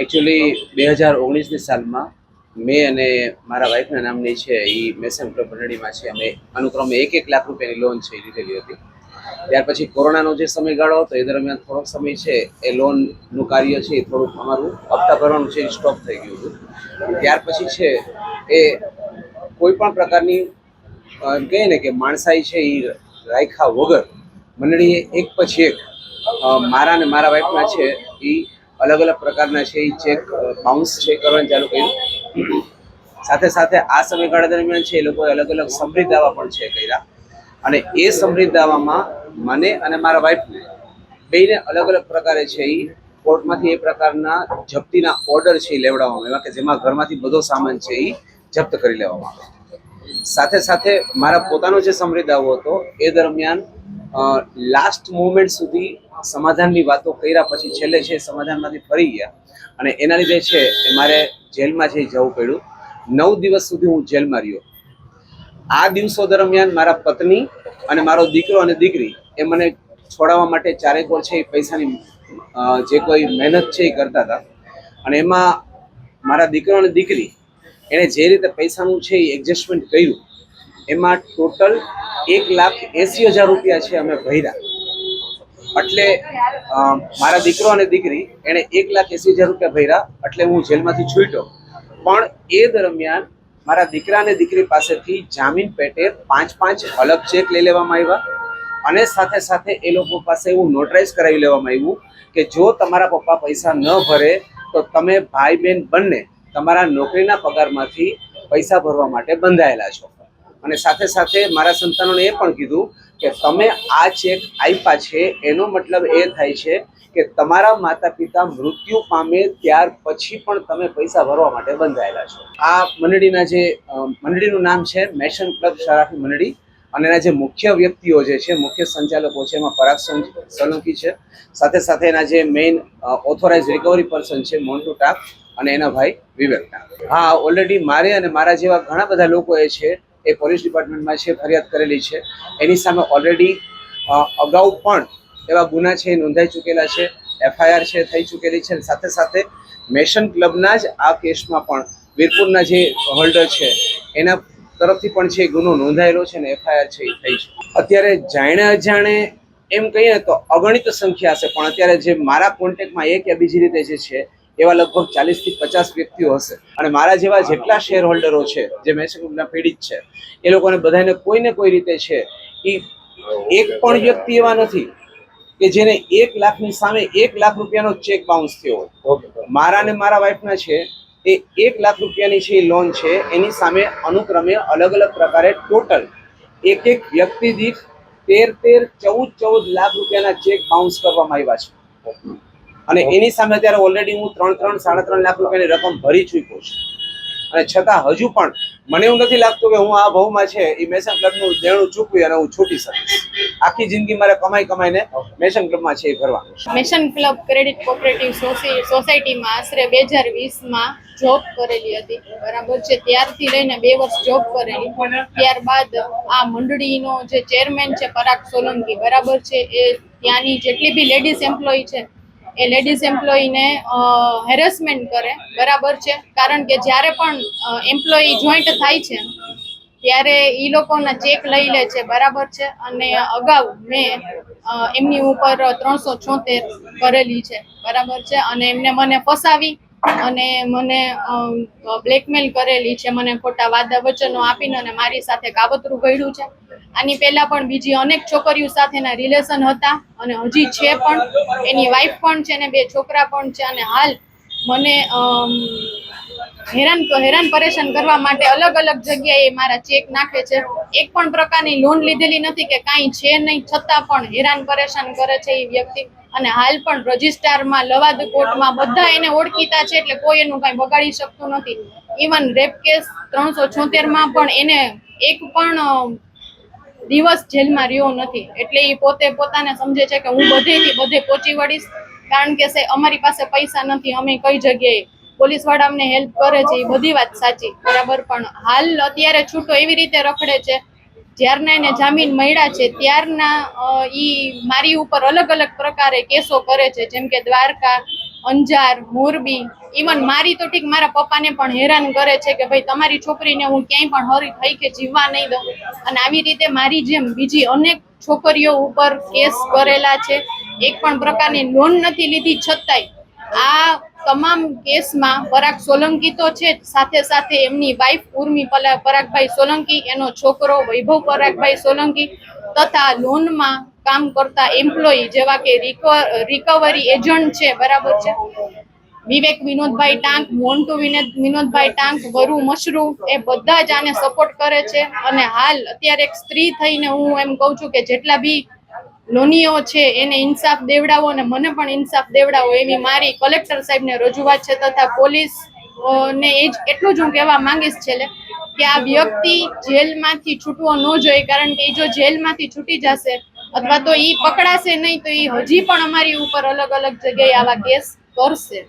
Actually 2019ની સાલમાં મેં અને મારા વાઈફના નામની છે એ મેસન ક્લબ મંડળીમાં છે અમે અનુક્રમે 1 લાખ રૂપિયાની લોન છે એ લીધેલી હતી. ત્યાર પછી કોરોનાનો જે સમયગાળો હતો એ દરમિયાન થોડોક સમય છે એ લોનનું કાર્ય છે એ થોડુંક અમારું હપ્તા ભરવાનું છે એ સ્ટોપ થઈ ગયું હતું. ત્યાર પછી છે એ કોઈ પણ પ્રકારની એમ કહીએ ને કે માણસાઈ છે એ રાખ્યા વગર મંડળીએ એક પછી એક મારા અને મારા વાઈફના છે એ અલગ અલગ પ્રકારના છે એ ચેક બાઉન્સ છે કરવાનું ચાલુ કર્યું. સાથે સાથે આ સમયગાળા દરમિયાન છે એ લોકોએ અલગ અલગ સમૃદ્ધ દાવા પણ છે કર્યા અને એ સમૃદ્ધ દાવામાં મને અને મારા વાઈફને બેને અલગ અલગ પ્રકારે છે એ કોર્ટમાંથી એ પ્રકારના જપ્તીના ઓર્ડર છે એ લેવડાવવામાં આવ્યા કે જેમાં ઘરમાંથી બધો સામાન છે એ જપ્ત કરી લેવામાં આવે. સાથે સાથે મારા પોતાનો જે સમૃદ્ધ દાવો હતો એ દરમિયાન લાસ્ટ મોમેન્ટ સુધી સમાધાનની વાતો કર્યા પછી છેલ્લે છે સમાધાનમાંથી ફરી ગયા અને એના લીધે છે એ મારે જેલમાં જઈ જવું પડ્યું. 9 દિવસ સુધી હું જેલમાં રહ્યો. આ દિવસો દરમિયાન મારા પત્ની અને મારો દીકરો અને દીકરી એ મને છોડાવવા માટે ચારેક ઓર છે એ પૈસાની જે કોઈ મહેનત છે એ કરતા હતા અને એમાં મારા દીકરો અને દીકરી એણે જે રીતે પૈસાનું છે એ એડજસ્ટમેન્ટ કર્યું એમાં ટોટલ 1,80,000 રૂપિયા છે અમે ભર્યા. એટલે મારા દીકરો અને દીકરી એણે 1,80,000 રૂપિયા ભર્યા એટલે હું જેલમાંથી છૂટ્યો. પણ એ દરમિયાન મારા દીકરા અને દીકરી પાસેથી જામીન પેટે 5 અલગ ચેક લઈ લેવામાં આવ્યા અને સાથે સાથે એ લોકો પાસે એવું નોટરાઇઝ કરાવી લેવામાં આવ્યું કે જો તમારા પપ્પા પૈસા ન ભરે તો તમે ભાઈ બહેન બંને તમારા નોકરીના પગારમાંથી પૈસા ભરવા માટે બંધાયેલા છો. અને સાથે સાથે મારા સંતાનોને એ પણ કીધું કે તમે આ ચેક આપ્યા છે એનો મતલબ એ થાય છે કે તમારા માતા પિતા મૃત્યુ પામે ત્યાર પછી પણ તમે પૈસા ભરવા માટે બંધાયેલા છો. આ મંડળીનું નામ છે મેસન ક્લબ શરાફી મંડળી અને એના જે મુખ્ય વ્યક્તિઓ જે છે મુખ્ય સંચાલકો છે એમાં પરાગ સોલંકી છે. સાથે સાથે એના જે મેઇન ઓથોરાઇઝ રિકવરી પર્સન છે મોન્ટુ ટાક અને એના ભાઈ વિવેક ટાક. હા, ઓલરેડી મારે અને મારા જેવા ઘણા બધા લોકોએ છે એ પોલીસ ડિપાર્ટમેન્ટમાં છે ફરિયાદ કરેલી છે. એની સામે ઓલરેડી અગાઉ પણ એવા ગુના છે નોંધાઈ ચૂકેલા છે, એફઆઈઆર છે થઈ ચૂકેલી છે. સાથે સાથે મેસન ક્લબના જ આ કેસમાં પણ વીરપુરના જે હોલ્ડર છે એના તરફથી પણ છે ગુનો નોંધાયેલો છે અને એફઆઈઆર છે એ થઈ છે. અત્યારે જાણે અજાણે એમ કહીએ તો અગણિત સંખ્યા હશે પણ અત્યારે જે મારા કોન્ટેક્ટમાં એક યા બીજી રીતે જે છે એવા લગભગ 40 થી 50 વ્યક્તિઓ હશે અને મારા જેવા જેટલા શેર હોલ્ડરો છે જે મેસન ક્લબના પીડિત છે એ લોકોને બધાને કોઈને કોઈ રીતે છે એ એક પણ વ્યક્તિ એવા નથી કે જેને 1 લાખની સામે 1 લાખ રૂપિયાનો ચેક બાઉન્સ થયો હોય. મારા ને મારા વાઈફના છે એ 1 લાખ રૂપિયાની છે લોન છે એની સામે અનુક્રમે અલગ અલગ પ્રકારે ટોટલ એક વ્યક્તિ દીઠ 13-14 લાખ રૂપિયાના ચેક બાઉન્સ કરવામાં આવ્યા છે અને એની સામે અત્યારે ઓલરેડી હું 3-3.5 લાખ રૂપિયાની રકમ ભરી ચૂક્યો છું અને છતાં હજુ પણ મને એવું નથી લાગતું કે હું આ ભાવમાં છે એ મેસન ક્લબનું દેણું ચૂકવી અને હું છૂટી શકીશ. આખી જિંદગી મારે કમાઈને મેસન ક્લબમાં છે એ ભરવાનું છે. મેસન ક્લબ ક્રેડિટ કોઓપરેટિવ સોસાયટીમાં આશરે 2020માં જોબ કરેલી હતી, બરાબર છે. ત્યારથી લઈને 2 વર્ષ જોબ કરેલી. ત્યારબાદ આ મંડળીનો જે ચેરમેન છે પરાગ સોલંકી, બરાબર છે, એ ત્યાંની જેટલી બી લેડીઝ એમ્પ્લોય છે એ લેડીઝ એમ્પ્લોયીને હેરેસમેન્ટ કરે, બરાબર છે. કારણ કે જ્યારે પણ એમ્પ્લોયી જોઈન્ટ થાય છે ત્યારે એ લોકોના ચેક લઈ લે છે, બરાબર છે. અને અગાઉ મેં એમની ઉપર 376 કરેલી છે, બરાબર છે. અને એમને મને ફસાવી અને મને બ્લેકમેલ કરેલી છે, મને ખોટા વાદા વચનો આપીને અને મારી સાથે કાવતરું ઘડ્યું છે. આની પહેલા પણ બીજી અનેક છોકરીઓ સાથેના રિલેશન હતા અને હજી છે પણ. એની વાઈફ પણ છે ને 2 છોકરા પણ છે અને હાલ મને હેરાન પરેશાન કરવા માટે અલગ અલગ જગ્યાએ મારા ચેક નાખે છે. એક પણ પ્રકારની લોન લીધેલી નથી કે કાંઈ છે નહીં, છતાં પણ હેરાન પરેશાન કરે છે એ વ્યક્તિ. અને હાલ પણ રજિસ્ટ્રારમાં, લવાદ કોર્ટમાં બધા એને ઓળખીતા છે એટલે કોઈ એનું કાંઈ બગાડી શકતું નથી. ઇવન રેપ કેસ 376માં પણ એને એક પણ દિવસ જેલમાં રહ્યો નથી. એટલે એ પોતાને સમજે છે કે હું બધે પહોંચી વળીશ, કારણ કે અમારી પાસે પૈસા નથી, અમે કઈ જગ્યાએ. પોલીસ વાળા અમને હેલ્પ કરે છે એ બધી વાત સાચી, બરાબર, પણ હાલ અત્યારે છૂટો એવી રીતે રખડે છે. જ્યારના એને જામીન મળ્યા છે ત્યારના ઈ મારી ઉપર અલગ અલગ પ્રકારે કેસો કરે છે, જેમ કે દ્વારકા, અંજાર, મોરબી, ઇવન મારી તો ઠીક મારા પપ્પાને પણ હેરાન કરે છે કે ભાઈ તમારી છોકરીને હું ક્યાંય પણ હરી થઈ કે જીવવા નહીં દઉં. અને આવી રીતે મારી જેમ બીજી અનેક છોકરીઓ ઉપર કેસ કરેલા છે. એક પણ પ્રકારની લોન નથી લીધી છતાંય આ તમામ કેસમાં પરાગ સોલંકી તો છે જ, સાથે સાથે એમની વાઇફ ઉર્મી પરાગભાઈ સોલંકી, એનો છોકરો વૈભવ પરાગભાઈ સોલંકી તથા લોનમાં કામ કરતા એમ્પ્લોયી જેવા કે રિકવરી એજન્ટ છે, બરાબર છે, વિવેક વિનોદભાઈ ટાંક, મોન્ટુ વિનોદભાઈ ટાંક, વરુ મશરૂ, એ બધા જ આને સપોર્ટ કરે છે. અને હાલ અત્યારે એક સ્ત્રી થઈને હું એમ કહું છું કે જેટલા બી લોનીઓ છે એને ઇન્સાફ દેવડાવો અને મને પણ ઇન્સાફ દેવડાવો એવી મારી કલેક્ટર સાહેબને રજૂઆત છે. તથા પોલીસ ને એ જ એટલું જ હું કહેવા માંગીશ છેલ્લે કે આ વ્યક્તિ જેલમાંથી છૂટવો ન જોઈએ, કારણ કે એ જો જેલમાંથી છૂટી જશે અથવા તો એ પકડાશે નહીં તો એ હજી પણ અમારી ઉપર અલગ અલગ જગ્યાએ આવા કેસ કરશે.